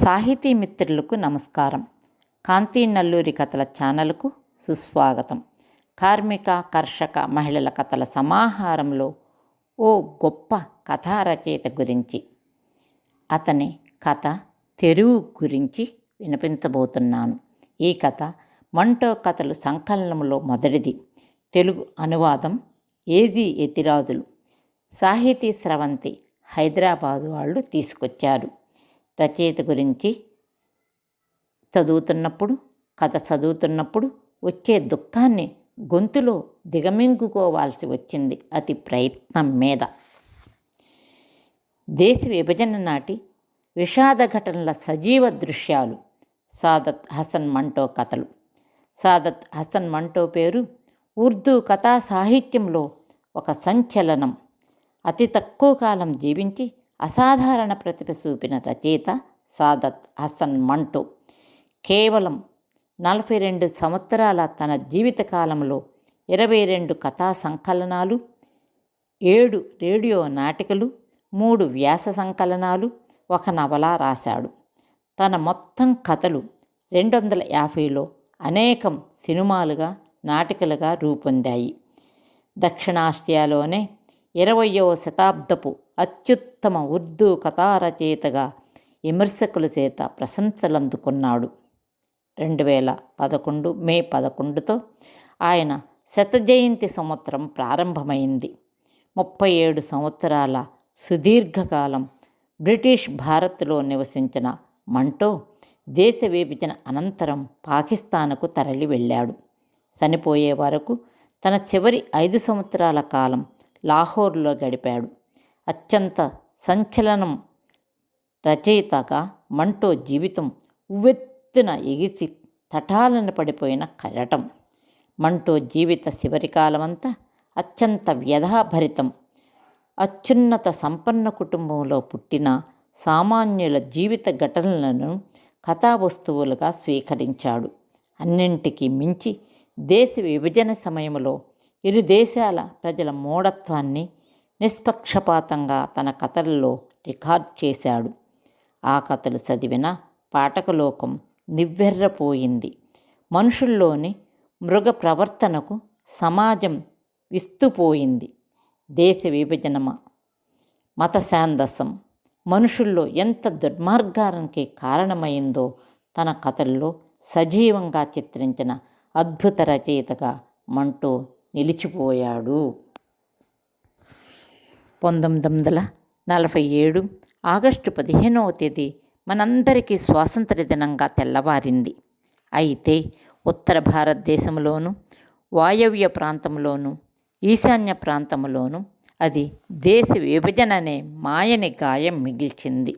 సాహితీ మిత్రులకు నమస్కారం. కాంతి నల్లూరి కథల ఛానల్కు సుస్వాగతం. కార్మిక కర్షక మహిళల కథల సమాహారంలో ఓ గొప్ప కథా రచయిత గురించి, అతని కథ తెరువు గురించి వినిపించబోతున్నాను. ఈ కథ మంటో కథలు సంకలనంలో మొదటిది. తెలుగు అనువాదం ఏజీ యతిరాజులు. సాహితీ స్రవంతి హైదరాబాదు వాళ్ళు తీసుకొచ్చారు. రచయిత గురించి కథ చదువుతున్నప్పుడు వచ్చే దుఃఖాన్ని గొంతులో దిగమింగుకోవాల్సి వచ్చింది అతి ప్రయత్నం మీద. దేశ విభజన నాటి విషాద ఘటనల సజీవ దృశ్యాలు. సాదత్ హసన్ మంటో కథలు. సాదత్ హసన్ మంటో పేరు ఉర్దూ కథా సాహిత్యంలో ఒక సంచలనం. అతి తక్కువ కాలం జీవించి అసాధారణ ప్రతిభ చూపిన రచయిత సాదత్ హసన్ మంటో. కేవలం 42 సంవత్సరాల తన జీవితకాలంలో 22 కథా సంకలనాలు, 7 రేడియో నాటికలు, 3 వ్యాస సంకలనాలు, 1 నవల రాశాడు. తన మొత్తం కథలు 250లో అనేకం సినిమాలుగా, నాటికలుగా రూపొందాయి. దక్షిణాసియాలోనే 20వ శతాబ్దపు అత్యుత్తమ ఉర్దూ కథా రచయితగా విమర్శకుల చేత ప్రశంసలందుకున్నాడు. 2011 మే 11తో ఆయన శతజయంతి సంవత్సరం ప్రారంభమైంది. 37 సంవత్సరాల సుదీర్ఘకాలం బ్రిటిష్ భారత్లో నివసించిన మంటో దేశ విభజన అనంతరం పాకిస్తాన్కు తరలి వెళ్ళాడు. చనిపోయే వరకు తన చివరి 5 సంవత్సరాల కాలం లాహోర్లో గడిపాడు. అత్యంత సంచలనం రచయితగా మంటో జీవితం ఉవ్వెత్తున ఎగిసి తటాలను పడిపోయిన కెరటం. మంటో జీవిత చివరి కాలమంతా అత్యంత వ్యధాభరితం. అత్యున్నత సంపన్న కుటుంబంలో పుట్టిన సామాన్యుల జీవిత ఘటనలను కథావస్తువులుగా స్వీకరించాడు. అన్నింటికీ మించి దేశ విభజన సమయంలో ఇరు దేశాల ప్రజల మూఢత్వాన్ని నిష్పక్షపాతంగా తన కథల్లో రికార్డ్ చేశాడు. ఆ కథలు చదివిన పాఠకలోకం నివ్వెర్రపోయింది. మనుషుల్లోని మృగ ప్రవర్తనకు సమాజం విస్తుపోయింది. దేశ విభజన, మత సాందసం మనుషుల్లో ఎంత దుర్మార్గానికి కారణమైందో తన కథల్లో సజీవంగా చిత్రించిన అద్భుత రచయితగా మంటో నిలిచిపోయాడు. 1947 ఆగస్టు 15వ తేదీ మనందరికీ స్వాతంత్ర్య దినంగా తెల్లవారింది. అయితే ఉత్తర భారతదేశంలోనూ, వాయవ్య ప్రాంతంలోనూ, ఈశాన్య ప్రాంతంలోనూ అది దేశ విభజన అనే మాయని గాయం మిగిల్చింది.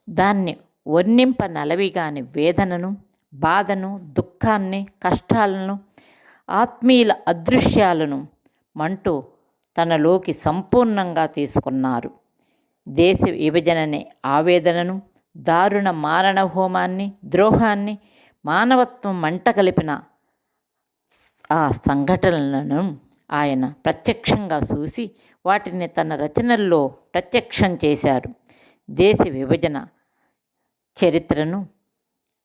దాన్ని వర్ణింపనలవిగాని వేదనను, బాధను, దుఃఖాన్ని, కష్టాలను, ఆత్మీయుల అదృశ్యాలను మంటో తనలోకి సంపూర్ణంగా తీసుకున్నారు. దేశ విభజననే ఆవేదనను, దారుణ మారణ హోమాన్ని, ద్రోహాన్ని, మానవత్వం మంట కలిపిన ఆ సంఘటనలను ఆయన ప్రత్యక్షంగా చూసి వాటిని తన రచనల్లో ప్రత్యక్షం చేశారు. దేశ విభజన చరిత్రను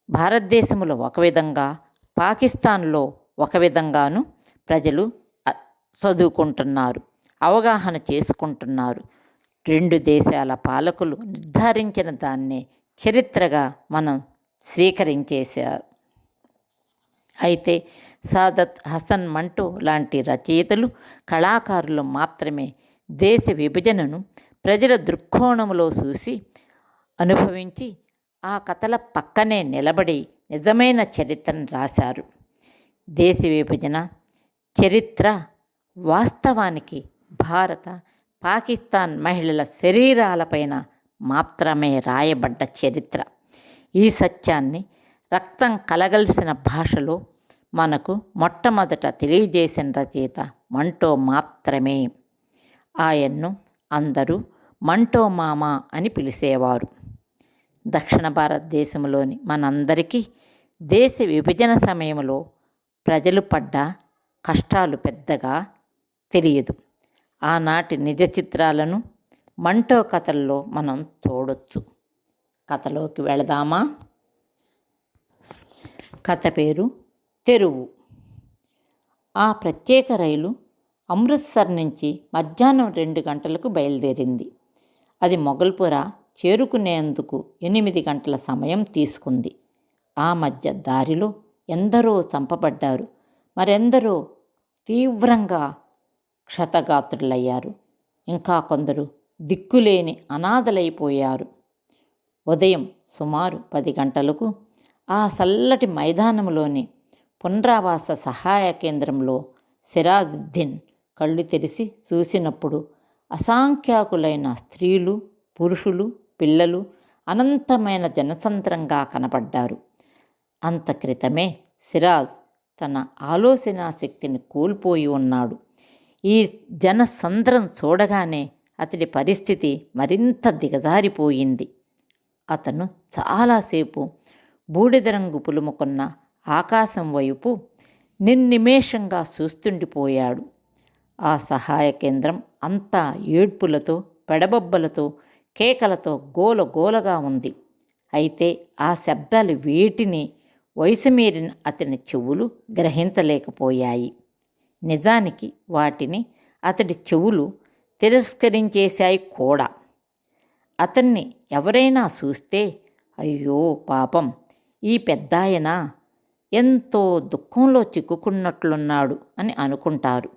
భారతదేశంలో ఒక విధంగా, పాకిస్తాన్లో ఒక విధంగాను ప్రజలు చదువుకుంటున్నారు, అవగాహన చేసుకుంటున్నారు. 2 దేశాల పాలకులు నిర్ధారించిన దాన్నే చరిత్రగా మనం స్వీకరించేశారు. అయితే సాదత్ హసన్ మంటో లాంటి రచయితలు, కళాకారులు మాత్రమే దేశ విభజనను ప్రజల దృక్కోణంలో చూసి, అనుభవించి, ఆ కథల పక్కనే నిలబడి నిజమైన చరిత్రను రాశారు. దేశ విభజన చరిత్ర వాస్తవానికి భారత, పాకిస్తాన్ మహిళల శరీరాలపైన మాత్రమే రాయబడ్డ చరిత్ర. ఈ సత్యాన్ని రక్తం కలగలిసిన భాషలో మనకు మొట్టమొదట తెలియజేసిన రచయిత మంటో మాత్రమే. ఆయన్ను అందరూ మంటో మామ అని పిలిచేవారు. దక్షిణ భారతదేశంలోని మనందరికీ దేశ విభజన సమయంలో ప్రజలు పడ్డ కష్టాలు పెద్దగా తెలియదు. ఆనాటి నిజ చిత్రాలను మంటో కథల్లో మనం చూడొచ్చు. కథలోకి వెళదామా? కథ పేరు తెరువు. ఆ ప్రత్యేక రైలు అమృత్సర్ నుంచి మధ్యాహ్నం 2 గంటలకు బయలుదేరింది. అది మొగల్పుర చేరుకునేందుకు 8 గంటల సమయం తీసుకుంది. ఆ మధ్య దారిలో ఎందరో చంపబడ్డారు, మరెందరో తీవ్రంగా క్షతగాత్రులయ్యారు. ఇంకా కొందరు దిక్కులేని అనాథలైపోయారు. ఉదయం సుమారు 10 గంటలకు ఆ చల్లటి మైదానంలోని పునరావాస సహాయ కేంద్రంలో సిరాజుద్దీన్ కళ్ళు తెరిచి చూసినప్పుడు అసంఖ్యాకులైన స్త్రీలు, పురుషులు, పిల్లలు అనంతమైన జనసంద్రంగా కనపడ్డారు. అంత క్రితమే సిరాజ్ తన ఆలోచనా శక్తిని కోల్పోయి ఉన్నాడు. ఈ జనసంద్రం చూడగానే అతడి పరిస్థితి మరింత దిగజారిపోయింది. అతను చాలాసేపు బూడిద రంగు పులుముకున్న ఆకాశం వైపు నిర్నిమేషంగా చూస్తుండిపోయాడు. ఆ సహాయ కేంద్రం అంతా ఏడ్పులతో, పెడబొబ్బలతో, కేకలతో గోలగోలగా ఉంది. అయితే ఆ శబ్దాలు వేటిని వయసు మీరిన అతని చెవులు గ్రహించలేకపోయాయి. నిజానికి వాటిని అతడి చెవులు తిరస్కరించేశాయి కూడా. అతన్ని ఎవరైనా చూస్తే, అయ్యో పాపం, ఈ పెద్దాయన ఎంతో దుఃఖంలో చిక్కుకున్నట్లున్నాడు అని అనుకుంటారు.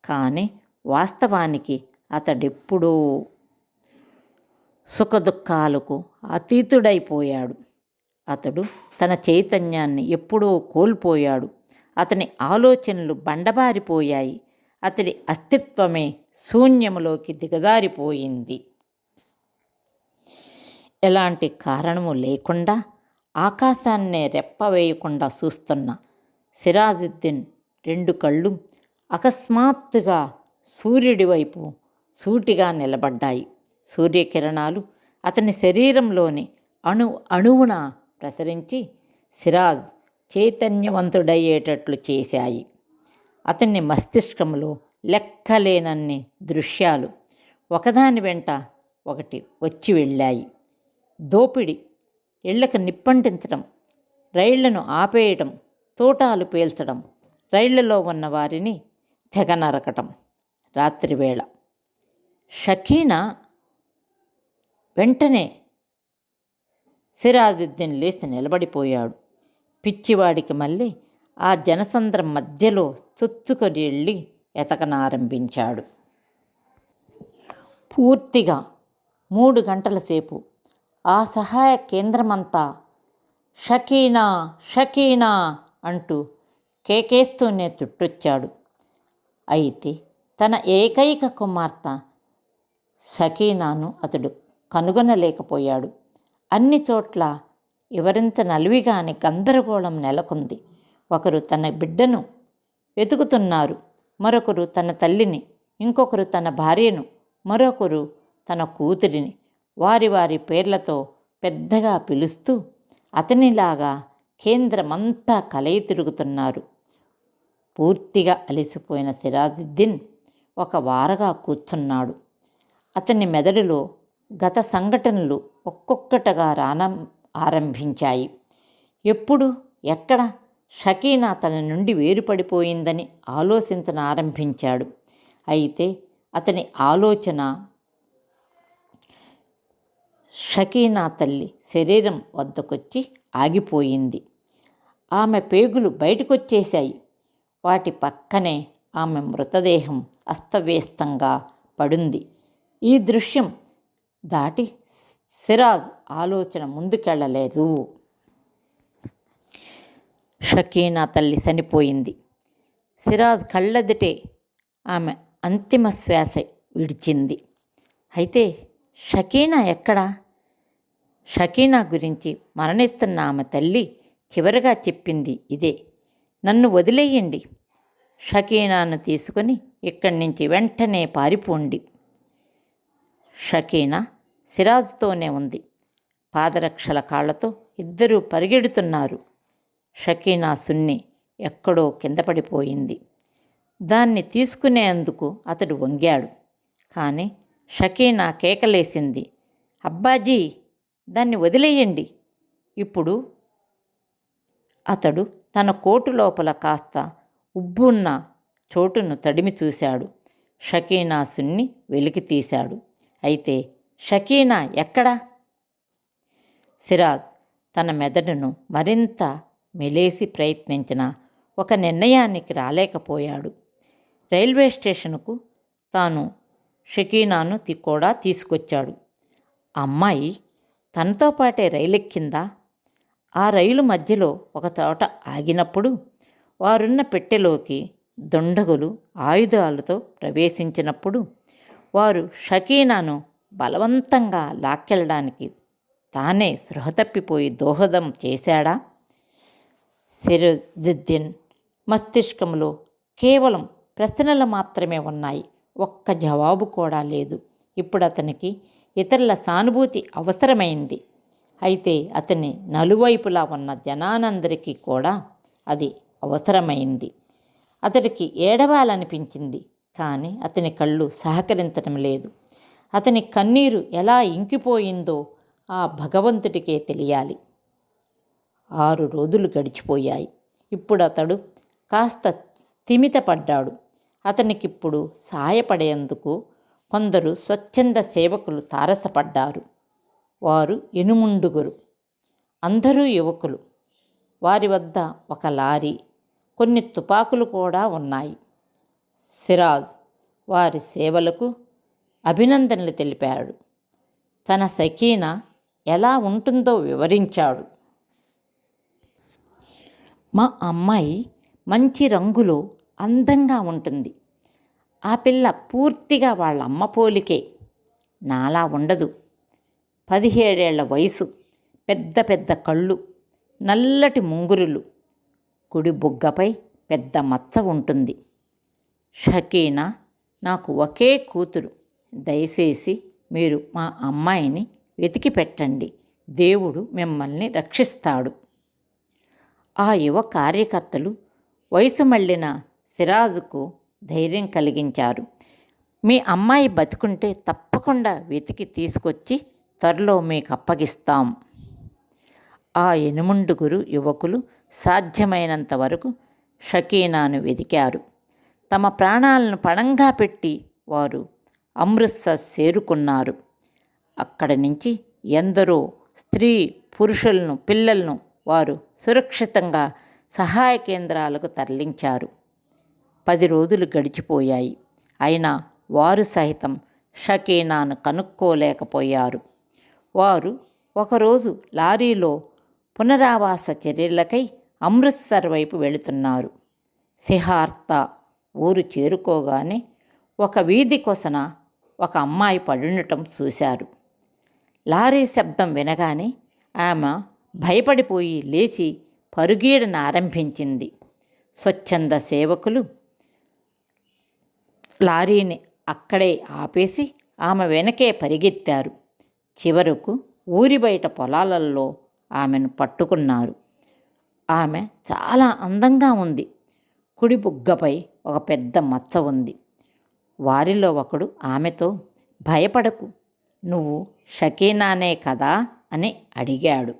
కానీ వాస్తవానికి అతడెప్పుడో సుఖదుఖాలకు అతీతుడైపోయాడు. అతడు తన చైతన్యాన్ని ఎప్పుడో కోల్పోయాడు. అతని ఆలోచనలు బండబారిపోయాయి. అతడి అస్తిత్వమే శూన్యములోకి దిగజారిపోయింది. ఎలాంటి కారణము లేకుండా ఆకాశాన్నే రెప్పవేయకుండా చూస్తున్న సిరాజుద్దీన్ 2 కళ్ళు అకస్మాత్తుగా సూర్యుడి వైపు సూటిగా నిలబడ్డాయి. సూర్యకిరణాలు అతని శరీరంలోని అణువున ప్రసరించి సిరాజ్ చైతన్యవంతుడయ్యేటట్లు చేశాయి. అతని మస్తిష్కంలో లెక్కలేనన్ని దృశ్యాలు ఒకదాని వెంట ఒకటి వచ్చి వెళ్ళాయి. దోపిడి, ఇళ్లకు నిప్పంటించడం, రైళ్లను ఆపేయటం, తోటాలు పేల్చడం, రైళ్లలో ఉన్న వారిని తెగ నరకటం. రాత్రివేళ షకీనా వెంటనే సిరాజుద్దీన్ లేచి నిలబడిపోయాడు. పిచ్చివాడికి మళ్ళీ ఆ జనసంద్రం మధ్యలో చొచ్చుకొని వెళ్ళి ఎతకనారంభించాడు. పూర్తిగా 3 గంటల సేపు ఆ సహాయ కేంద్రమంతా షకీనా షకీనా అంటూ కేకేస్తూనే చుట్టొచ్చాడు. అయితే తన ఏకైక కుమార్తె షకీనాను అతడు కనుగొనలేకపోయాడు. అన్ని చోట్ల ఎవరింత నలివిగాని గందరగోళం నెలకొంది. ఒకరు తన బిడ్డను వెతుకుతున్నారు, మరొకరు తన తల్లిని, ఇంకొకరు తన భార్యను, మరొకరు తన కూతురిని వారి వారి పేర్లతో పెద్దగా పిలుస్తూ అతనిలాగా కేంద్రమంతా కలయి తిరుగుతున్నారు. పూర్తిగా అలసిపోయిన సిరాజుద్దీన్ ఒక వారగా కూర్చున్నాడు. అతని మెదడులో గత సంఘటనలు ఒక్కొక్కటిగా ఆరంభించాయి. ఎప్పుడు, ఎక్కడ షకీనా తన నుండి వేరుపడిపోయిందని ఆలోచించనారంభించాడు. అయితే అతని ఆలోచన షకీనా తల్లి శరీరం వద్దకొచ్చి ఆగిపోయింది. ఆమె పేగులు బయటకొచ్చేశాయి. వాటి పక్కనే ఆమె మృతదేహం అస్తవ్యస్తంగా పడుంది. ఈ దృశ్యం దాటి సిరాజ్ ఆలోచన ముందుకెళ్ళలేదు. షకీనా తల్లి చనిపోయింది. సిరాజ్ కళ్ళెదిటే ఆమె అంతిమ శ్వాస విడిచింది. అయితే షకీనా ఎక్కడా? షకీనా గురించి మరణిస్తున్న ఆమె తల్లి చివరగా చెప్పింది ఇదే: నన్ను వదిలేయండి, షకీనాను తీసుకుని ఇక్కడి నుంచి వెంటనే పారిపోండి. షకీనా సిరాజ్తోనే ఉంది. పాదరక్షల కాళ్లతో ఇద్దరూ పరిగెడుతున్నారు. షకీనా సున్ని ఎక్కడో కింద పడిపోయింది. దాన్ని తీసుకునేందుకు అతడు వంగాడు. కానీ షకీనా కేకలేసింది, అబ్బాజీ, దాన్ని వదిలేయండి. ఇప్పుడు అతడు తన కోటు లోపల కాస్త ఉబ్బున్న చోటును తడిమి చూశాడు. షకీనా సున్ని వెలికి తీశాడు. అయితే షకీనా ఎక్కడా? సిరాజ్ తన మెదడును మరింత మెలేసి ప్రయత్నించిన ఒక నిర్ణయానికి రాలేకపోయాడు. రైల్వే స్టేషన్కు తాను షకీనాను కూడా తీసుకొచ్చాడు. అమ్మాయి తనతో పాటే రైలెక్కిందా? ఆ రైలు మధ్యలో ఒక చోట ఆగినప్పుడు వారున్న పెట్టెలోకి దుండగులు ఆయుధాలతో ప్రవేశించినప్పుడు వారు షకీనాను బలవంతంగా లాక్కెళ్ళడానికి తానే స్పృహ తప్పిపోయి దోహదం చేశాడా? సిరాజుద్దీన్ మస్తిష్కంలో కేవలం ప్రశ్నలు మాత్రమే ఉన్నాయి. ఒక్క జవాబు కూడా లేదు. ఇప్పుడు అతనికి ఇతరుల సానుభూతి అవసరమైంది. అయితే అతని నలువైపులా ఉన్న జనానందరికీ కూడా అది అవసరమైంది. అతడికి ఏడవాలనిపించింది, కానీ అతని కళ్ళు సహకరించడం లేదు. అతని కన్నీరు ఎలా ఇంకిపోయిందో ఆ భగవంతుడికే తెలియాలి. 6 రోజులు గడిచిపోయాయి. ఇప్పుడు అతడు కాస్త స్థిమితపడ్డాడు. అతనికిప్పుడు సాయపడేందుకు కొందరు స్వచ్ఛంద సేవకులు తారసపడ్డారు. వారు ఎనుముండుగురు, అందరూ యువకులు. వారి వద్ద ఒక లారీ, కొన్ని తుపాకులు కూడా ఉన్నాయి. సిరాజ్ వారి సేవలకు అభినందనలు తెలిపాడు. తన షకీనా ఎలా ఉంటుందో వివరించాడు. మా అమ్మాయి మంచి రంగులో అందంగా ఉంటుంది. ఆ పిల్ల పూర్తిగా వాళ్ళ అమ్మ పోలికే. నాలా ఉండదు. 17 ఏళ్ల వయసు, పెద్ద పెద్ద కళ్ళు, నల్లటి ముంగురులు, కుడి బుగ్గపై పెద్ద మచ్చ ఉంటుంది. షకీనా నాకు ఒకే కూతురు. దయచేసి మీరు మా అమ్మాయిని వెతికి పెట్టండి. దేవుడు మిమ్మల్ని రక్షిస్తాడు. ఆ యువ కార్యకర్తలు వయసు మళ్ళిన సిరాజుకు ధైర్యం కలిగించారు. మీ అమ్మాయి బతుకుంటే తప్పకుండా వెతికి తీసుకొచ్చి త్వరలో మీకు అప్పగిస్తాం. ఆ 8 యువకులు సాధ్యమైనంత వరకు షకీనాను వెతికారు. తమ ప్రాణాలను పణంగా పెట్టి వారు అమృత్సర్ చేరుకున్నారు. అక్కడి నుంచి ఎందరో స్త్రీ పురుషులను, పిల్లలను వారు సురక్షితంగా సహాయ కేంద్రాలకు తరలించారు. 10 రోజులు గడిచిపోయాయి. అయినా వారు సైతం షకీనాను కనుక్కోలేకపోయారు. వారు ఒకరోజు లారీలో పునరావాస చర్యలకై అమృత్సర్ వైపు వెళుతున్నారు. సిహార్తా ఊరు చేరుకోగానే ఒక వీధి కొసన ఒక అమ్మాయి పడుండటం చూశారు. లారీ శబ్దం వినగానే ఆమె భయపడిపోయి లేచి పరుగీడన ఆరంభించింది. స్వచ్ఛంద సేవకులు లారీని అక్కడే ఆపేసి ఆమె వెనకే పరిగెత్తారు. చివరకు ఊరి బయట పొలాలలో ఆమెను పట్టుకున్నారు. ఆమె చాలా అందంగా ఉంది. కుడి బుగ్గపై ఒక పెద్ద మచ్చ ఉంది. వారిలో ఒకడు ఆమెతో, భయపడకు, నువ్వు షకీనానే కదా అని అడిగాడు.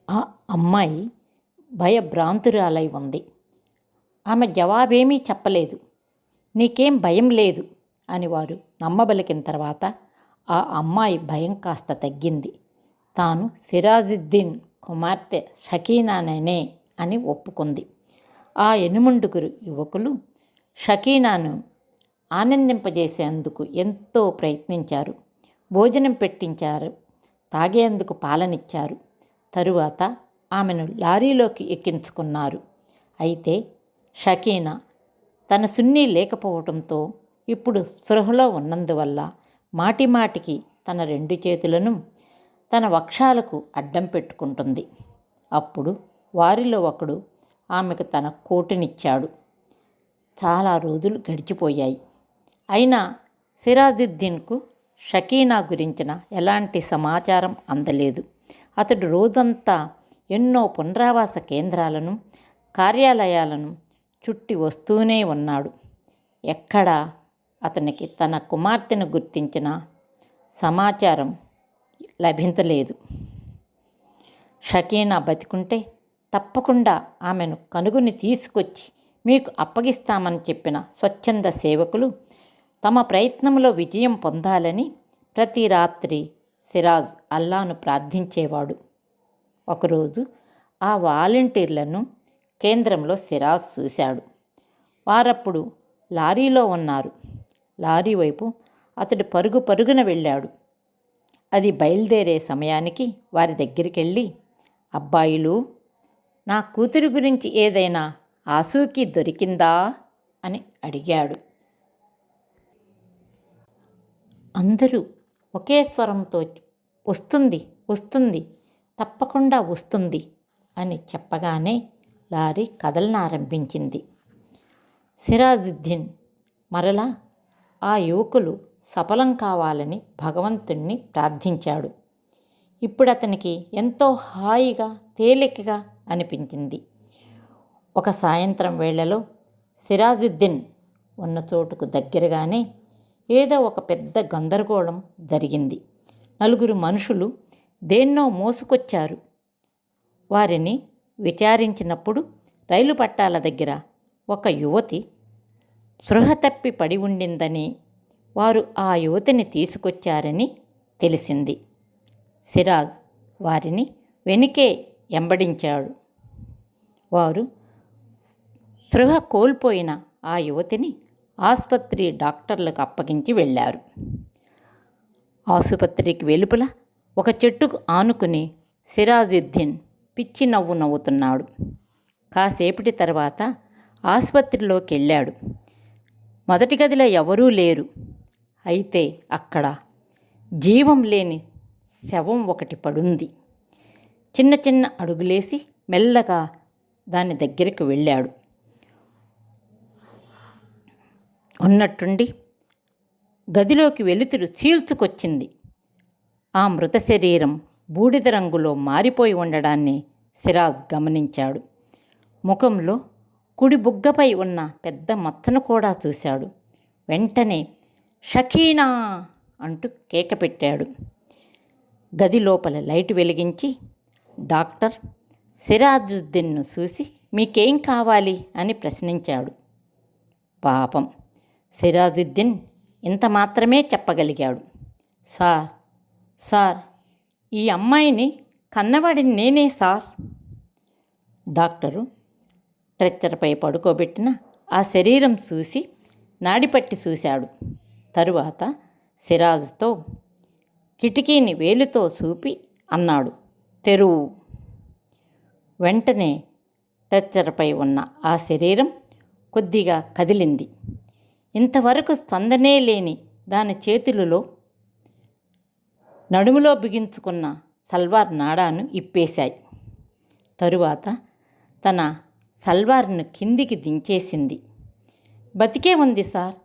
ఆ అమ్మాయి భయభ్రాంతురాలై ఉంది. ఆమె జవాబేమీ చెప్పలేదు. నీకేం భయం లేదు అని వారు నమ్మబలికిన తర్వాత ఆ అమ్మాయి భయం కాస్త తగ్గింది. తాను సిరాజుద్దీన్ కుమార్తె షకీనానే అని ఒప్పుకుంది. ఆ 8 యువకులు షకీనాను ఆనందింపజేసేందుకు ఎంతో ప్రయత్నించారు. భోజనం పెట్టించారు, తాగేందుకు పాలనిచ్చారు. తరువాత ఆమెను లారీలోకి ఎక్కించుకున్నారు. అయితే షకీనా తన సున్ని లేకపోవడంతో ఇప్పుడు స్పృహలో ఉన్నందువల్ల మాటిమాటికి తన 2 చేతులను తన వక్షాలకు అడ్డం పెట్టుకుంటుంది. అప్పుడు వారిలో ఒకడు ఆమెకు తన కోటునిచ్చాడు. చాలా రోజులు గడిచిపోయాయి. అయినా సిరాజుద్దీన్కు షకీనా గురించిన ఎలాంటి సమాచారం అందలేదు. అతడు రోజంతా ఎన్నో పునరావాస కేంద్రాలను, కార్యాలయాలను చుట్టి వస్తూనే ఉన్నాడు. ఎక్కడా అతనికి తన కుమార్తెను గుర్తించిన సమాచారం లభించలేదు. షకీనా బతికుంటే తప్పకుండా ఆమెను కనుగొని తీసుకొచ్చి మీకు అప్పగిస్తామని చెప్పిన స్వచ్ఛంద సేవకులు తమ ప్రయత్నంలో విజయం పొందాలని ప్రతి రాత్రి సిరాజ్ అల్లాను ప్రార్థించేవాడు. ఒకరోజు ఆ వాలంటీర్లను కేంద్రంలో సిరాజ్ చూశాడు. వారప్పుడు లారీలో ఉన్నారు. లారీ వైపు అతడు పరుగు పరుగున వెళ్ళాడు. అది బయలుదేరే సమయానికి వారి దగ్గరికి వెళ్ళి, అబ్బాయిలు, నా కూతురు గురించి ఏదైనా ఆసూకి దొరికిందా అని అడిగాడు. అందరూ ఒకే స్వరంతో వస్తుంది, వస్తుంది, తప్పకుండా వస్తుంది అని చెప్పగానే లారీ కదలనారంభించింది. సిరాజుద్దీన్ మరలా ఆ యువకులు సఫలం కావాలని భగవంతుణ్ణి ప్రార్థించాడు. ఇప్పుడు అతనికి ఎంతో హాయిగా, తేలికగా అనిపించింది. ఒక సాయంత్రం వేళలో సిరాజుద్దీన్ ఉన్న చోటుకు దగ్గరగానే ఏదో ఒక పెద్ద గందరగోళం జరిగింది. నలుగురు మనుషులు దేన్నో మోసుకొచ్చారు. వారిని విచారించినప్పుడు రైలు పట్టాల దగ్గర ఒక యువతి స్పృహ తప్పి పడి ఉండిందని, వారు ఆ యువతిని తీసుకొచ్చారని తెలిసింది. సిరాజ్ వారిని వెనుకే వెంబడించాడు. వారు స్పృహ కోల్పోయిన ఆ యువతిని ఆసుపత్రి డాక్టర్లకు అప్పగించి వెళ్ళారు. ఆసుపత్రికి వెలుపల ఒక చెట్టుకు ఆనుకుని సిరాజుద్దీన్ పిచ్చి నవ్వు నవ్వుతున్నాడు. కాసేపటి తర్వాత ఆసుపత్రిలోకి వెళ్ళాడు. మొదటి గదిలో ఎవరూ లేరు. అయితే అక్కడ జీవం లేని శవం ఒకటి పడుంది. చిన్న చిన్న అడుగులేసి మెల్లగా దాని దగ్గరికి వెళ్ళాడు. ఉన్నట్టుండి గదిలోకి వెలుతురు చీల్చుకొచ్చింది. ఆ మృత శరీరం బూడిద రంగులో మారిపోయి ఉండడాన్ని సిరాజ్ గమనించాడు. ముఖంలో కుడి బుగ్గపై ఉన్న పెద్ద మచ్చను కూడా చూశాడు. వెంటనే షకీనా అంటూ కేక పెట్టాడు. గది లోపల లైటు వెలిగించి డాక్టర్ సిరాజుద్దీన్ను చూసి మీకేం కావాలి అని ప్రశ్నించాడు. పాపం సిరాజుద్దీన్ ఇంత మాత్రమే చెప్పగలిగాడు. సార్ ఈ అమ్మాయిని కన్నవాడిని నేనే సార్. డాక్టరు స్ట్రెచ్చర్పై పడుకోబెట్టిన ఆ శరీరం చూసి నాడిపట్టి చూశాడు. తరువాత సిరాజ్తో కిటికీని వేలుతో చూపి అన్నాడు, తెరువు. వెంటనే స్ట్రెచ్చర్పై ఉన్న ఆ శరీరం కొద్దిగా కదిలింది. ఇంతవరకు స్పందనే లేని దాని చేతులలో నడుములో బిగించుకున్న సల్వార్ నాడాను ఇప్పేశాయి. తరువాత తన సల్వార్ను కిందికి దించేసింది. బతికే ఉంది సార్,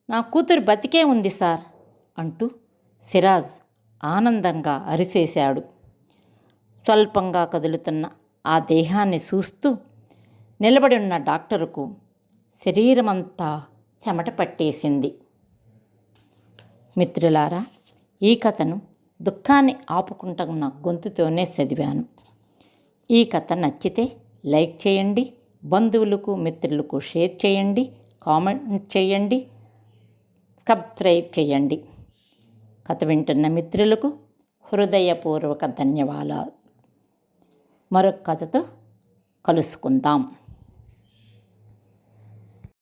నా కూతురు బతికే ఉంది సార్ అంటూ సిరాజ్ ఆనందంగా అరిసేశాడు. స్వల్పంగా కదులుతున్న ఆ దేహాన్ని చూస్తూ నిలబడి ఉన్న డాక్టరుకు శరీరమంతా చెమట పట్టేసింది. మిత్రులారా, ఈ కథను దుఃఖాన్ని ఆపుకుంటున్న గొంతుతోనే చదివాను. ఈ కథ నచ్చితే లైక్ చేయండి, బంధువులకు మిత్రులకు షేర్ చేయండి, కామెంట్ చేయండి, సబ్స్క్రైబ్ చేయండి. కథ వింటున్న మిత్రులకు హృదయపూర్వక ధన్యవాదాలు. మరొక కథతో కలుసుకుందాం.